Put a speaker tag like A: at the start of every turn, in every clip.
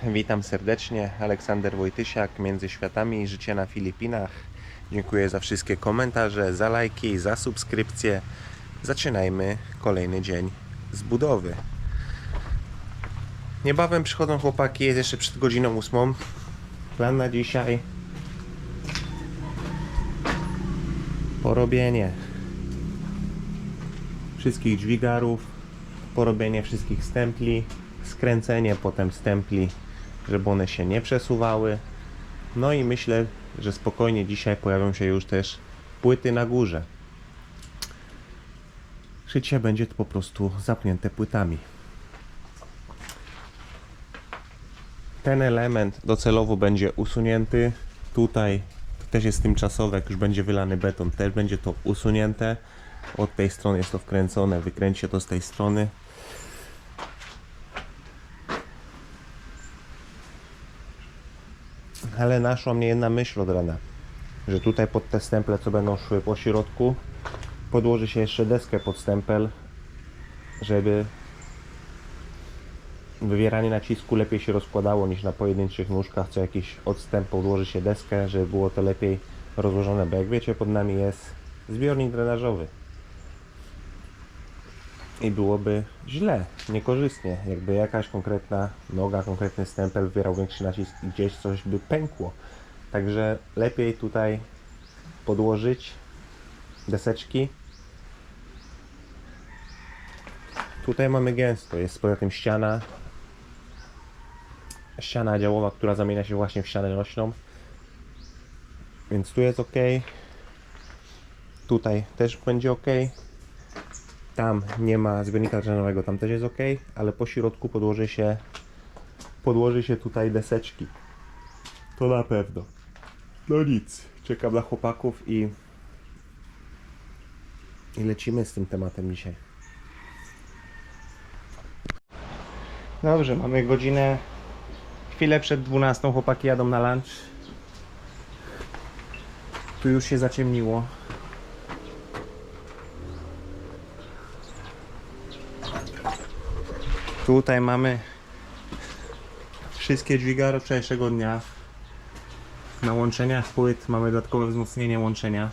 A: witam serdecznie. Aleksander Wojtysiak, Między Światami i Życie na Filipinach. Dziękuję za wszystkie komentarze, za lajki, za subskrypcje. Zaczynajmy kolejny dzień z budowy. Niebawem przychodzą chłopaki, jest jeszcze przed godziną 8. Plan na dzisiaj: porobienie wszystkich dźwigarów, porobienie wszystkich stempli, skręcenie potem stempli, żeby one się nie przesuwały. No i myślę, że spokojnie dzisiaj pojawią się już też płyty na górze. Szycie będzie to po prostu zapnięte płytami. Ten element docelowo będzie usunięty. Tutaj to też jest tymczasowe, jak już będzie wylany beton, też będzie to usunięte. Od tej strony jest to wkręcone, wykręćcie to z tej strony. Ale naszła mnie jedna myśl od rana, że tutaj pod te stemple, co będą szły po środku, podłoży się jeszcze deskę pod stempel, żeby wywieranie nacisku lepiej się rozkładało niż na pojedynczych nóżkach, co jakiś odstęp podłoży się deskę, żeby było to lepiej rozłożone, bo jak wiecie, pod nami jest zbiornik drenażowy i byłoby źle, niekorzystnie, jakby jakaś konkretna noga, konkretny stempel wywierał większy nacisk i gdzieś coś by pękło. Także lepiej tutaj podłożyć deseczki. Tutaj mamy gęsto, jest poza tym ściana działowa, która zamienia się właśnie w ścianę nośną, więc tu jest ok. Tutaj też będzie ok. Tam nie ma zbiornika drenowego, tam też jest ok, ale po środku podłoży się tutaj deseczki. To na pewno. No nic, czekam na chłopaków i lecimy z tym tematem dzisiaj. Dobrze, mamy godzinę, chwilę przed 12, chłopaki jadą na lunch. Tu już się zaciemniło. Tutaj mamy wszystkie dźwigary wczorajszego dnia. Na łączeniach płyt mamy dodatkowe wzmocnienie łączenia.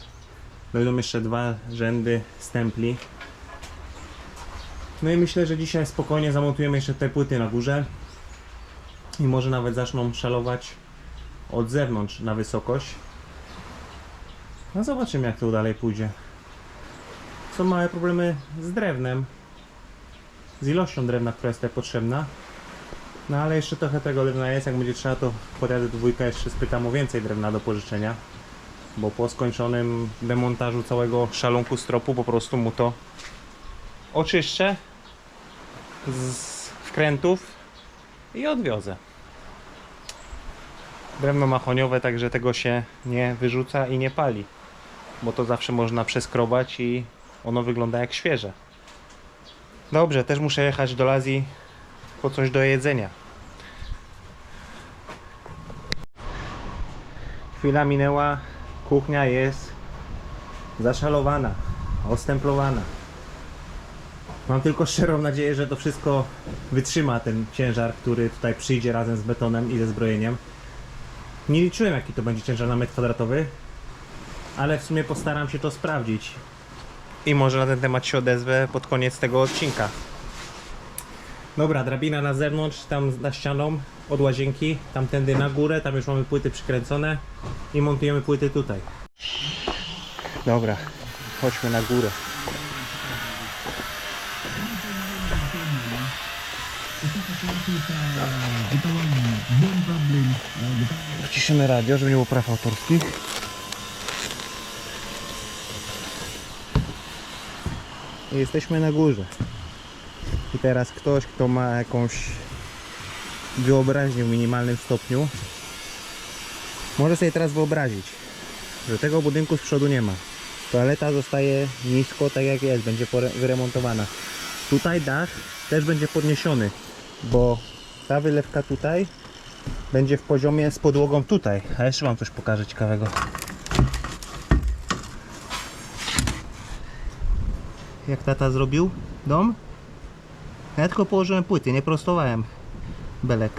A: Dojdą jeszcze 2 rzędy stempli. No i myślę, że dzisiaj spokojnie zamontujemy jeszcze te płyty na górze. I może nawet zaczną szalować od zewnątrz na wysokość. No zobaczymy, jak to dalej pójdzie. Są małe problemy z drewnem, z ilością drewna, która jest tutaj potrzebna. No ale jeszcze trochę tego drewna jest, jak będzie trzeba, to podjadę do wujka, jeszcze spytam o więcej drewna do pożyczenia. Bo po skończonym demontażu całego szalunku stropu po prostu mu to oczyszczę z wkrętów i odwiozę. Drewno mahoniowe, także tego się nie wyrzuca i nie pali, bo to zawsze można przeskrobać i ono wygląda jak świeże. Dobrze, też muszę jechać do Lazji po coś do jedzenia. Chwila minęła, kuchnia jest zaszalowana, ostemplowana. Mam tylko szczerą nadzieję, że to wszystko wytrzyma ten ciężar, który tutaj przyjdzie razem z betonem i ze zbrojeniem. Nie liczyłem, jaki to będzie ciężar na metr kwadratowy, ale w sumie postaram się to sprawdzić. I może na ten temat się odezwę pod koniec tego odcinka. Dobra, drabina na zewnątrz, tam za ścianą od łazienki, tamtędy na górę, tam już mamy płyty przykręcone i montujemy płyty tutaj. Dobra, chodźmy na górę. Wciszymy radio, żeby nie było praw autorskich. I jesteśmy na górze. I teraz ktoś, kto ma jakąś wyobraźnię w minimalnym stopniu, może sobie teraz wyobrazić, że tego budynku z przodu nie ma. Toaleta zostaje nisko, tak jak jest, będzie wyremontowana. Tutaj dach też będzie podniesiony, bo ta wylewka tutaj będzie w poziomie z podłogą tutaj. A jeszcze wam coś pokażę ciekawego. Jak tata zrobił dom? Ja tylko położyłem płyty, nie prostowałem belek.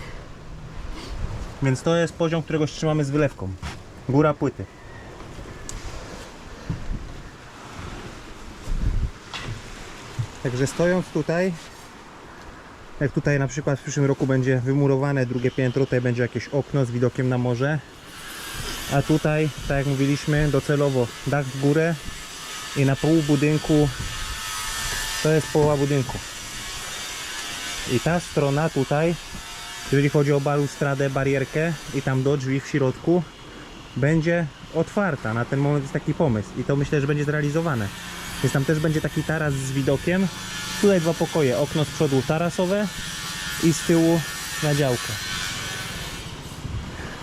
A: Więc to jest poziom, którego trzymamy z wylewką. Góra płyty. Także stojąc tutaj, jak tutaj na przykład w przyszłym roku będzie wymurowane drugie piętro, tutaj będzie jakieś okno z widokiem na morze. A tutaj, tak jak mówiliśmy, docelowo dach w górę i na pół budynku to jest połowa budynku. I ta strona tutaj, jeżeli chodzi o balustradę, barierkę i tam do drzwi w środku, będzie otwarta. Na ten moment jest taki pomysł i to myślę, że będzie zrealizowane. Więc tam też będzie taki taras z widokiem. Tutaj 2 pokoje, okno z przodu tarasowe i z tyłu na działkę.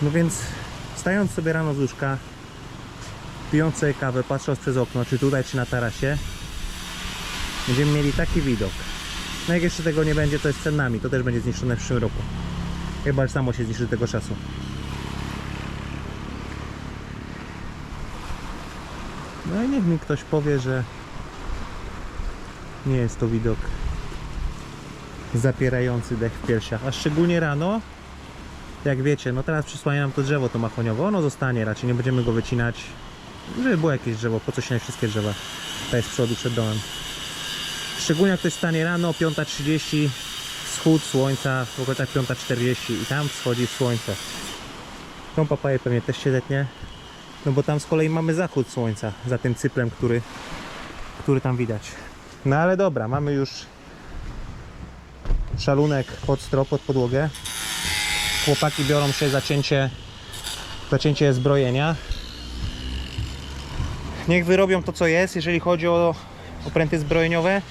A: No więc wstając sobie rano z łóżka, pijąc sobie kawę, patrząc przez okno, czy tutaj, czy na tarasie, będziemy mieli taki widok. No jak jeszcze tego nie będzie, to jest przed nami, to też będzie zniszczone w przyszłym roku. Chyba że samo się zniszczy do tego czasu. No i niech mi ktoś powie, że nie jest to widok zapierający dech w piersiach, a szczególnie rano, jak wiecie, no teraz przysłania nam to drzewo to mahoniowe, ono zostanie, raczej nie będziemy go wycinać, żeby było jakieś drzewo, po co się wszystkie drzewa tutaj z przodu przed domem. Szczególnie jak ktoś stanie rano, 5:30, wschód słońca, w okolicach 5:40 i tam wschodzi słońce. Tą papaję pewnie też się zetnie, no bo tam z kolei mamy zachód słońca, za tym cyplem, który tam widać. No ale dobra, mamy już szalunek pod strop, pod podłogę. Chłopaki biorą się za cięcie zbrojenia. Niech wyrobią to, co jest, jeżeli chodzi o opręty zbrojeniowe,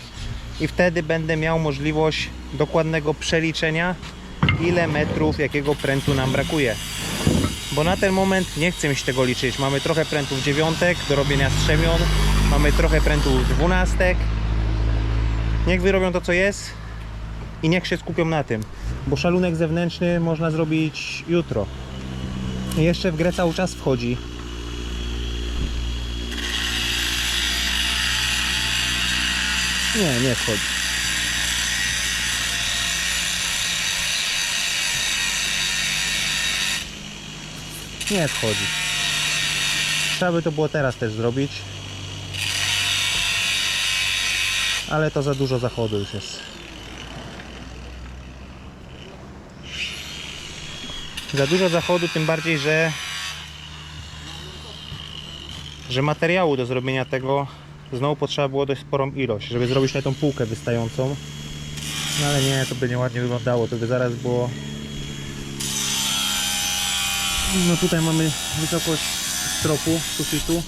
A: i wtedy będę miał możliwość dokładnego przeliczenia, ile metrów jakiego prętu nam brakuje. Bo na ten moment nie chcę mi się tego liczyć. Mamy trochę prętów 9 do robienia strzemion, mamy trochę prętów 12. Niech wyrobią to, co jest i niech się skupią na tym, bo szalunek zewnętrzny można zrobić jutro. I jeszcze w grę cały czas wchodzi. Nie wchodzi. Nie wchodzi. Trzeba by to było teraz też zrobić. Ale to za dużo zachodu już jest. Za dużo zachodu, tym bardziej, że materiału do zrobienia tego znowu potrzeba było dość sporą ilość, żeby zrobić na tą półkę wystającą. No ale nie, to by nieładnie wyglądało, to by zaraz było... No tutaj mamy wysokość stropu, sufitu,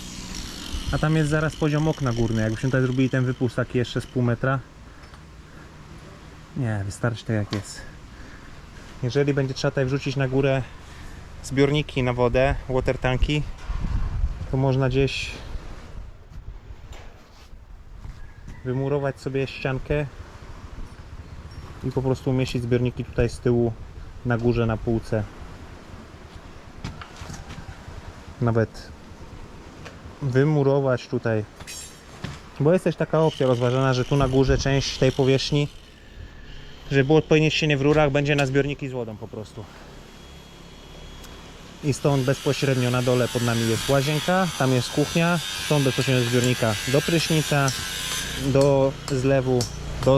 A: a tam jest zaraz poziom okna górny. Jakbyśmy tutaj zrobili ten wypust taki jeszcze z pół metra. Nie, wystarczy tak jak jest. Jeżeli będzie trzeba tutaj wrzucić na górę zbiorniki na wodę, water tanki, to można gdzieś wymurować sobie ściankę i po prostu umieścić zbiorniki tutaj z tyłu na górze, na półce. Nawet wymurować tutaj, bo jest też taka opcja rozważana, że tu na górze część tej powierzchni, żeby było odpowiednie ścienie w rurach, będzie na zbiorniki z wodą po prostu. I stąd bezpośrednio na dole pod nami jest łazienka, tam jest kuchnia, stąd bezpośrednio zbiornika do prysznica, do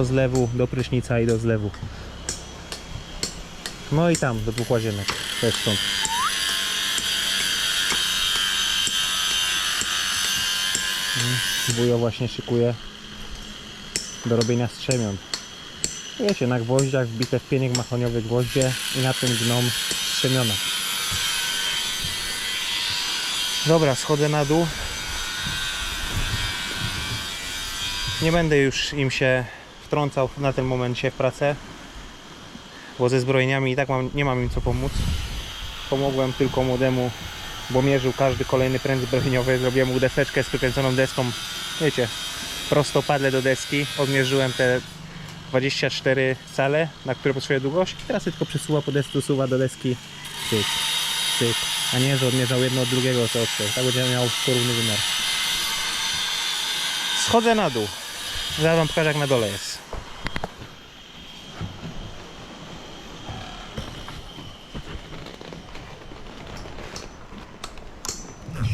A: zlewu, do prysznica i do zlewu. No i tam do 2 łazienek, też stąd. Wujo właśnie szykuje do robienia strzemion. Wiecie, na gwoździach wbite w pieniek mahoniowy gwoździe i na tym gną strzemiona. Dobra, schodzę na dół. Nie będę już im się wtrącał na tym momencie w pracę, bo ze zbrojeniami i tak nie mam im co pomóc. Pomogłem tylko młodemu, bo mierzył każdy kolejny pręt zbrojeniowy. Zrobiłem mu deseczkę z przykręconą deską, wiecie, prostopadle do deski. Odmierzyłem te 24 cale, na które potrzebuje długość, i teraz tylko przesuwa po desce, usuwa do deski, cyk, cyk, a nie, że odmierzał jedno od drugiego, to tak będzie miał porówny wymiar. Schodzę na dół, zaraz wam pokażę, jak na dole jest.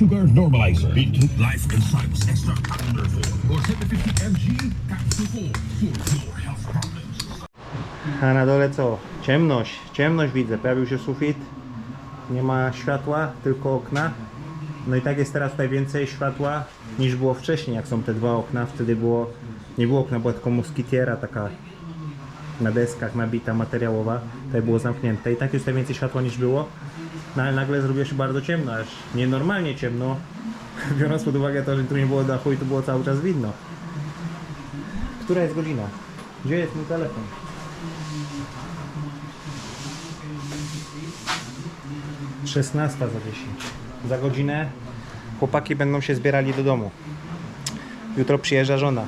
B: sugar normalizer. Beat Life Insights Extra Wonderful or 750 mg capsule for your health problems.
A: A na dole co? Ciemność. Ciemność widzę. Pojawił się sufit. Nie ma światła, tylko okna. No i tak jest teraz tutaj więcej światła niż było wcześniej, jak są te dwa okna. Wtedy nie było okna, była tylko muskitiera taka na deskach nabita, materiałowa. Tutaj było zamknięte i tak jest tutaj więcej światła niż było. No ale nagle zrobiło się bardzo ciemno, aż nienormalnie ciemno. Biorąc pod uwagę to, że tu nie było dachu i tu było cały czas widno. Która jest godzina? Gdzie jest mój telefon? Szesnasta za 10. Za godzinę chłopaki będą się zbierali do domu. Jutro przyjeżdża żona.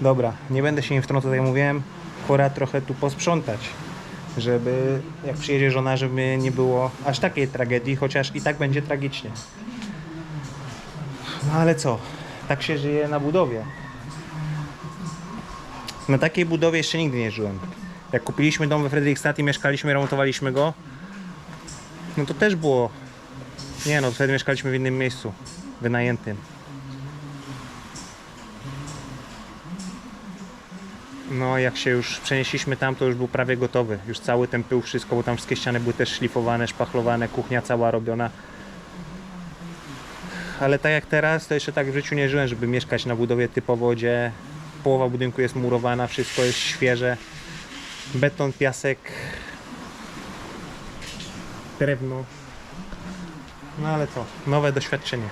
A: Dobra, nie będę się im wtrącał, tak jak mówiłem. Pora trochę tu posprzątać, żeby jak przyjedzie żona, żeby nie było aż takiej tragedii, chociaż i tak będzie tragicznie. No ale co? Tak się żyje na budowie. Na takiej budowie jeszcze nigdy nie żyłem. Jak kupiliśmy dom we Fredrikstad i mieszkaliśmy, remontowaliśmy go, no to też było... Nie no, wtedy mieszkaliśmy w innym miejscu, wynajętym. No jak się już przenieśliśmy tam, to już był prawie gotowy. Już cały ten pył, wszystko, bo tam wszystkie ściany były też szlifowane, szpachlowane, kuchnia cała robiona. Ale tak jak teraz, to jeszcze tak w życiu nie żyłem, żeby mieszkać na budowie typowo, gdzie połowa budynku jest murowana, wszystko jest świeże. Beton, piasek, drewno. No ale co, nowe doświadczenie.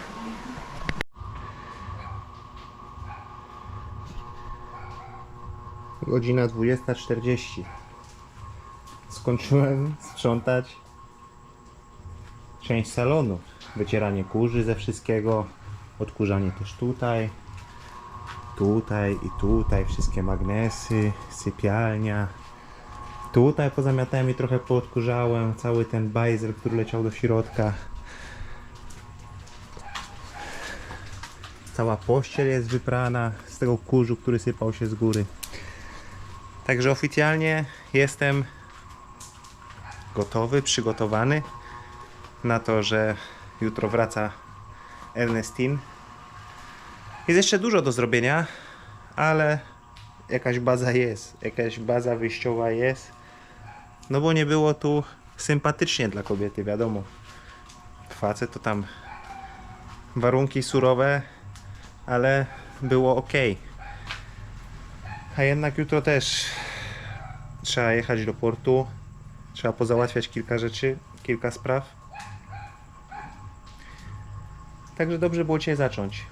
A: Godzina 20:40. Skończyłem sprzątać część salonu. Wycieranie kurzy ze wszystkiego, odkurzanie też tutaj, tutaj i tutaj, wszystkie magnesy, sypialnia. Tutaj pozamiatałem i trochę poodkurzałem, cały ten bajzel, który leciał do środka. Cała pościel jest wyprana z tego kurzu, który sypał się z góry. Także oficjalnie jestem gotowy, przygotowany na to, że jutro wraca Ernestine. Jest jeszcze dużo do zrobienia, ale jakaś baza jest, jakaś baza wyjściowa jest. No bo nie było tu sympatycznie dla kobiety, wiadomo. Facet to tam warunki surowe, ale było ok. A jednak jutro też trzeba jechać do portu, trzeba pozałatwiać kilka rzeczy, kilka spraw. Także dobrze było dzisiaj zacząć.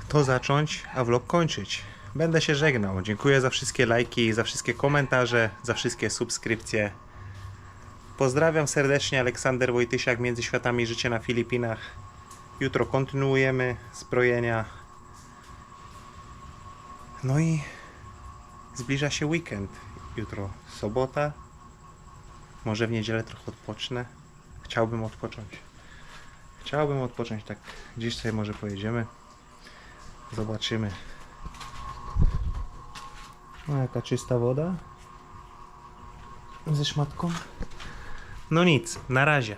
A: To zacząć, a vlog kończyć. Będę się żegnał. Dziękuję za wszystkie lajki, za wszystkie komentarze, za wszystkie subskrypcje. Pozdrawiam serdecznie, Aleksander Wojtysiak, Między Światami, życie na Filipinach. Jutro kontynuujemy zbrojenia. No i zbliża się weekend. Jutro sobota. Może w niedzielę trochę odpocznę. Chciałbym odpocząć. Tak gdzieś sobie może pojedziemy. Zobaczymy. No jaka czysta woda. Ze szmatką. No nic, na razie.